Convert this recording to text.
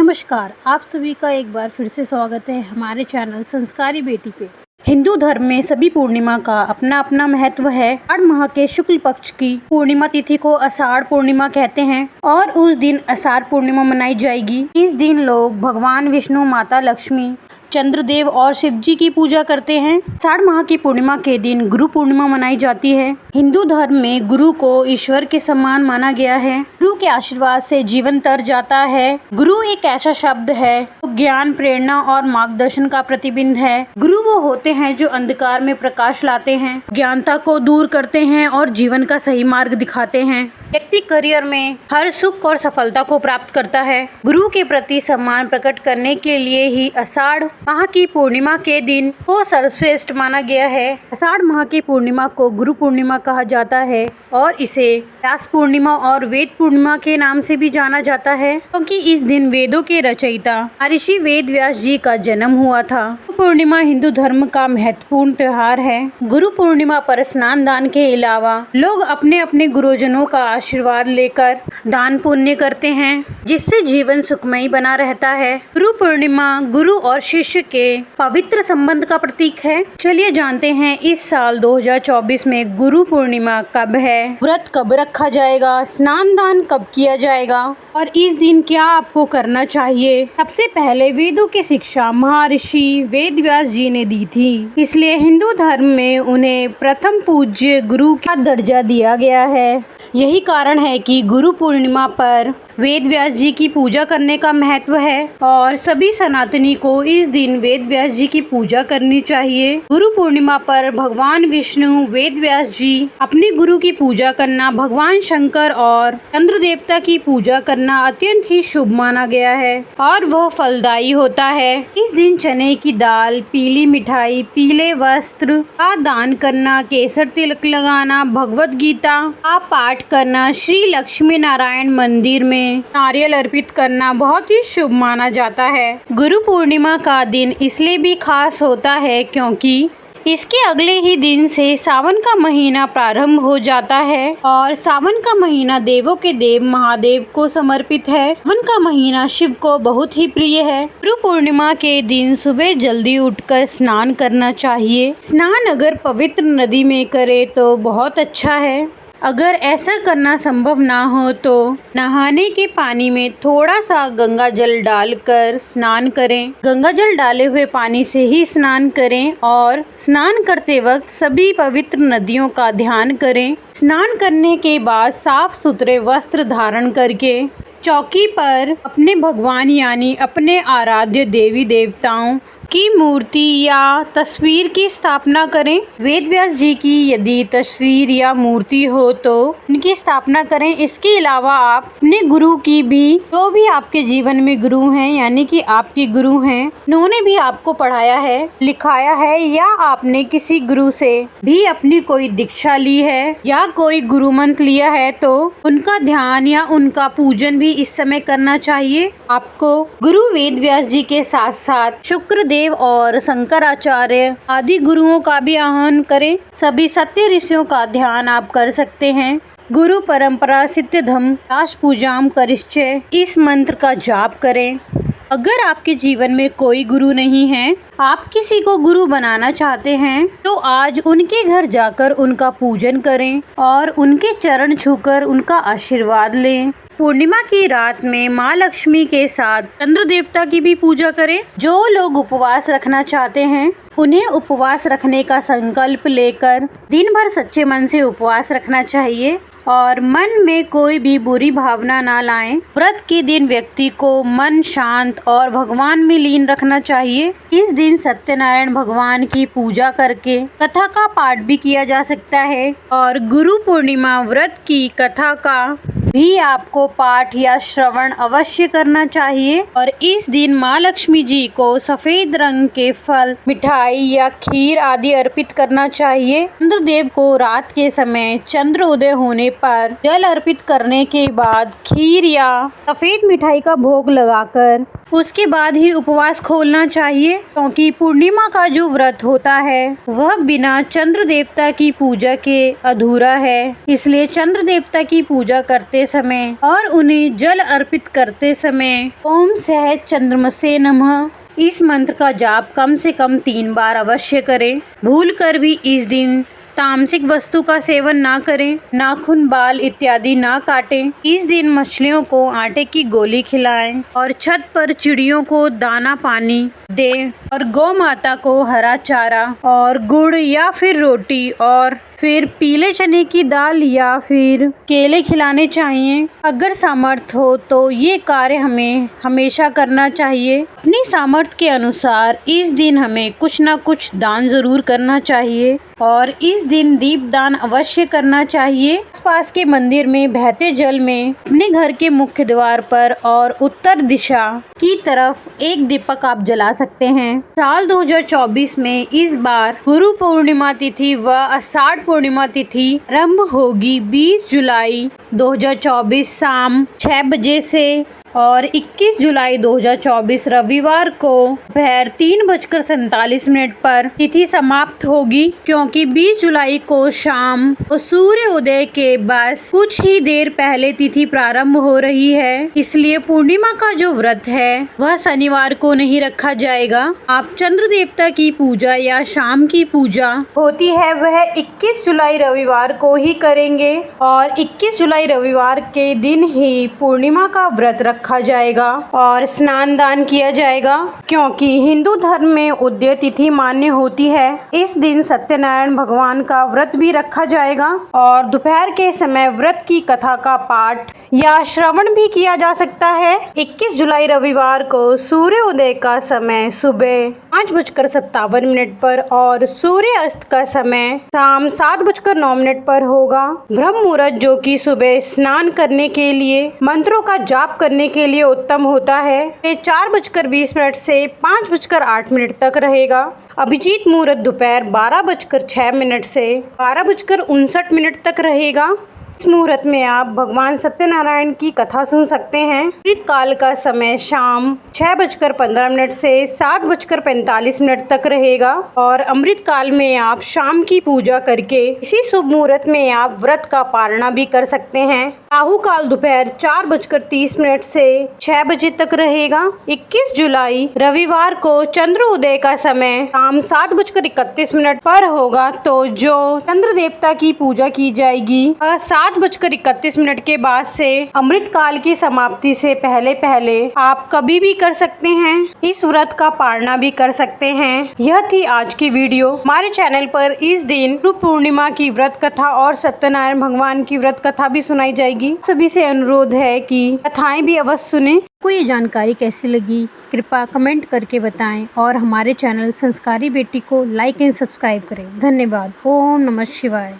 नमस्कार, आप सभी का एक बार फिर से स्वागत है हमारे चैनल संस्कारी बेटी पे। हिंदू धर्म में सभी पूर्णिमा का अपना अपना महत्व है। आषाढ़ माह के शुक्ल पक्ष की पूर्णिमा तिथि को आषाढ़ पूर्णिमा कहते हैं और उस दिन आषाढ़ पूर्णिमा मनाई जाएगी। इस दिन लोग भगवान विष्णु, माता लक्ष्मी, चंद्रदेव और शिव जी की पूजा करते हैं। आषाढ़ माह की पूर्णिमा के दिन गुरु पूर्णिमा मनाई जाती है। हिंदू धर्म में गुरु को ईश्वर के समान माना गया है। गुरु के आशीर्वाद से जीवन तर जाता है। गुरु एक ऐसा शब्द है जो ज्ञान, प्रेरणा और मार्गदर्शन का प्रतिबिंब है। गुरु वो होते हैं जो अंधकार में प्रकाश लाते हैं, ज्ञानता को दूर करते हैं और जीवन का सही मार्ग दिखाते हैं। व्यक्ति करियर में हर सुख और सफलता को प्राप्त करता है। गुरु के प्रति सम्मान प्रकट करने के लिए ही आषाढ़ माह की पूर्णिमा के दिन को सर्वश्रेष्ठ माना गया है। आषाढ़ माह की पूर्णिमा को गुरु पूर्णिमा कहा जाता है और इसे व्यास पूर्णिमा और वेद पूर्णिमा के नाम से भी जाना जाता है, क्योंकि इस दिन वेदों के रचयिता महर्षि वेद व्यास जी का जन्म हुआ था। पूर्णिमा हिंदू धर्म का महत्वपूर्ण त्योहार है। गुरु पूर्णिमा पर स्नान दान के अलावा लोग अपने अपने गुरुजनों का आशीर्वाद लेकर दान पुण्य करते हैं, जिससे जीवन सुखमय बना रहता है। गुरु पूर्णिमा गुरु और शिष्य के पवित्र संबंध का प्रतीक है। चलिए जानते हैं इस साल 2024 में गुरु पूर्णिमा कब है, व्रत कब रखा जाएगा, स्नान दान कब किया जाएगा और इस दिन क्या आपको करना चाहिए। सबसे पहले वेदों की शिक्षा महर्षि वेद व्यास जी ने दी थी, इसलिए हिंदू धर्म में उन्हें प्रथम पूज्य गुरु का दर्जा दिया गया है। यही कारण है कि गुरु पूर्णिमा पर वेद व्यास जी की पूजा करने का महत्व है और सभी सनातनी को इस दिन वेद व्यास जी की पूजा करनी चाहिए। गुरु पूर्णिमा पर भगवान विष्णु, वेद व्यास जी, अपने गुरु की पूजा करना, भगवान शंकर और चंद्र देवता की पूजा करना अत्यंत ही शुभ माना गया है और वह फलदायी होता है। इस दिन चने की दाल, पीली मिठाई, पीले वस्त्र का दान करना, केसर तिलक लगाना, भगवत गीता का पाठ करना, श्री लक्ष्मी नारायण मंदिर में नारियल अर्पित करना बहुत ही शुभ माना जाता है। गुरु पूर्णिमा का दिन इसलिए भी खास होता है क्योंकि इसके अगले ही दिन से सावन का महीना प्रारंभ हो जाता है और सावन का महीना देवों के देव महादेव को समर्पित है। सावन का महीना शिव को बहुत ही प्रिय है। गुरु पूर्णिमा के दिन सुबह जल्दी उठकर स्नान करना चाहिए। स्नान अगर पवित्र नदी में करे तो बहुत अच्छा है। अगर ऐसा करना संभव ना हो तो नहाने के पानी में थोड़ा सा गंगा जल डालकर स्नान करें। गंगा जल डाले हुए पानी से ही स्नान करें और स्नान करते वक्त सभी पवित्र नदियों का ध्यान करें। स्नान करने के बाद साफ सुथरे वस्त्र धारण करके चौकी पर अपने भगवान यानी अपने आराध्य देवी देवताओं की मूर्ति या तस्वीर की स्थापना करें। वेद व्यास जी की यदि तस्वीर या मूर्ति हो तो उनकी स्थापना करें। इसके अलावा आप अपने गुरु की भी, जो भी आपके जीवन में गुरु हैं यानी कि आपके गुरु हैं, उन्होंने भी आपको पढ़ाया है, लिखाया है या आपने किसी गुरु से भी अपनी कोई दीक्षा ली है या कोई गुरु मंत्र लिया है तो उनका ध्यान या उनका पूजन भी इस समय करना चाहिए। आपको गुरु वेद व्यास जी के साथ साथ शुक्र और शंकराचार्य आदि गुरुओं का भी आह्वान करें। सभी सत्य ऋषियों का ध्यान आप कर सकते हैं। गुरु परंपरा सिद्धिदम दास पूजाम करिष्ये, इस मंत्र का जाप करें। अगर आपके जीवन में कोई गुरु नहीं है, आप किसी को गुरु बनाना चाहते हैं तो आज उनके घर जाकर उनका पूजन करें और उनके चरण छूकर उनका आशीर्वाद लें। पूर्णिमा की रात में माँ लक्ष्मी के साथ चंद्र देवता की भी पूजा करें। जो लोग उपवास रखना चाहते हैं उन्हें उपवास रखने का संकल्प लेकर दिन भर सच्चे मन से उपवास रखना चाहिए और मन में कोई भी बुरी भावना ना लाएं। व्रत के दिन व्यक्ति को मन शांत और भगवान में लीन रखना चाहिए। इस दिन सत्यनारायण भगवान की पूजा करके कथा का पाठ भी किया जा सकता है और गुरु पूर्णिमा व्रत की कथा का भी आपको पाठ या श्रवण अवश्य करना चाहिए और इस दिन माँ लक्ष्मी जी को सफेद रंग के फल, मिठाई या खीर आदि अर्पित करना चाहिए। चंद्रदेव को रात के समय चंद्र उदय होने पर जल अर्पित करने के बाद खीर या सफेद मिठाई का भोग लगाकर उसके बाद ही उपवास खोलना चाहिए, क्योंकि पूर्णिमा का जो व्रत होता है वह बिना चंद्र देवता की पूजा के अधूरा है। इसलिए चंद्र देवता की पूजा करते करते समय और उन्हें जल अर्पित करते समय ओम सहज चंद्रमसे नमः इस मंत्र का जाप कम से कम 3 बार अवश्य करें। भूल कर भी इस दिन तामसिक वस्तु का सेवन ना करें, नाखून, बाल इत्यादि ना काटें। इस दिन मछलियों को आटे की गोली खिलाएं और छत पर चिड़ियों को दाना पानी दें और गौ माता को हरा चारा और गुड़ या फिर रोटी और फिर पीले चने की दाल या फिर केले खिलाने चाहिए। अगर सामर्थ्य हो तो ये कार्य हमें हमेशा करना चाहिए। अपनी सामर्थ्य के अनुसार इस दिन हमें कुछ ना कुछ दान जरूर करना चाहिए और इस दिन दीप दान अवश्य करना चाहिए। आसपास के मंदिर में बहते जल में अपने घर के मुख्य द्वार पर और उत्तर दिशा की तरफ एक दीपक आप जला सकते हैं। साल 2024 में इस बार गुरु पूर्णिमा तिथि व आषाढ़ पूर्णिमा तिथि आरंभ होगी 20 जुलाई 2024 शाम 6 बजे से और 21 जुलाई 2024 रविवार को दोपहर 3:47 पर तिथि समाप्त होगी, क्योंकि 20 जुलाई को शाम सूर्य उदय के बस कुछ ही देर पहले तिथि प्रारंभ हो रही है। इसलिए पूर्णिमा का जो व्रत है वह शनिवार को नहीं रखा जाएगा। आप चंद्र देवता की पूजा या शाम की पूजा होती है वह 21 जुलाई रविवार को ही करेंगे और 21 जुलाई रविवार के दिन ही पूर्णिमा का व्रत रखा जाएगा और स्नान दान किया जाएगा, क्योंकि हिंदू धर्म में उदय तिथि मान्य होती है। इस दिन सत्यनारायण भगवान का व्रत भी रखा जाएगा और दोपहर के समय व्रत की कथा का पाठ या श्रवण भी किया जा सकता है। 21 जुलाई रविवार को सूर्य उदय का समय सुबह 5:57 पर और सूर्य अस्त का समय शाम 7:09 पर होगा। ब्रह्म मुहूर्त जो कि सुबह स्नान करने के लिए मंत्रों का जाप करने के लिए उत्तम होता है, ये 4:20 से 5:08 तक रहेगा। अभिजीत मुहूर्त दोपहर 12:06 से 12:59 तक रहेगा। इस मुहूर्त में आप भगवान सत्यनारायण की कथा सुन सकते हैं। अमृत काल का समय शाम 6:15 से 7:45 तक रहेगा और अमृत काल में आप शाम की पूजा करके इसी शुभ मुहूर्त में आप व्रत का पारणा भी कर सकते हैं। राहु काल दोपहर 4:30 से 6 बजे तक रहेगा। 21 जुलाई रविवार को चंद्र उदय का समय शाम 7:31 पर होगा, तो जो चंद्र देवता की पूजा की जाएगी 7:31 के बाद से अमृत काल की समाप्ति से पहले पहले आप कभी भी कर सकते हैं। इस व्रत का पारणा भी कर सकते हैं। यह थी आज की वीडियो। हमारे चैनल पर इस दिन गुरु पूर्णिमा की व्रत कथा और सत्यनारायण भगवान की व्रत कथा भी सुनाई जाएगी। सभी से अनुरोध है कि कथाएं भी अवश्य सुने। आपको ये जानकारी कैसी लगी कृपया कमेंट करके बताएं और हमारे चैनल संस्कारी बेटी को लाइक एंड सब्सक्राइब करें। धन्यवाद। ओम नमः शिवाय।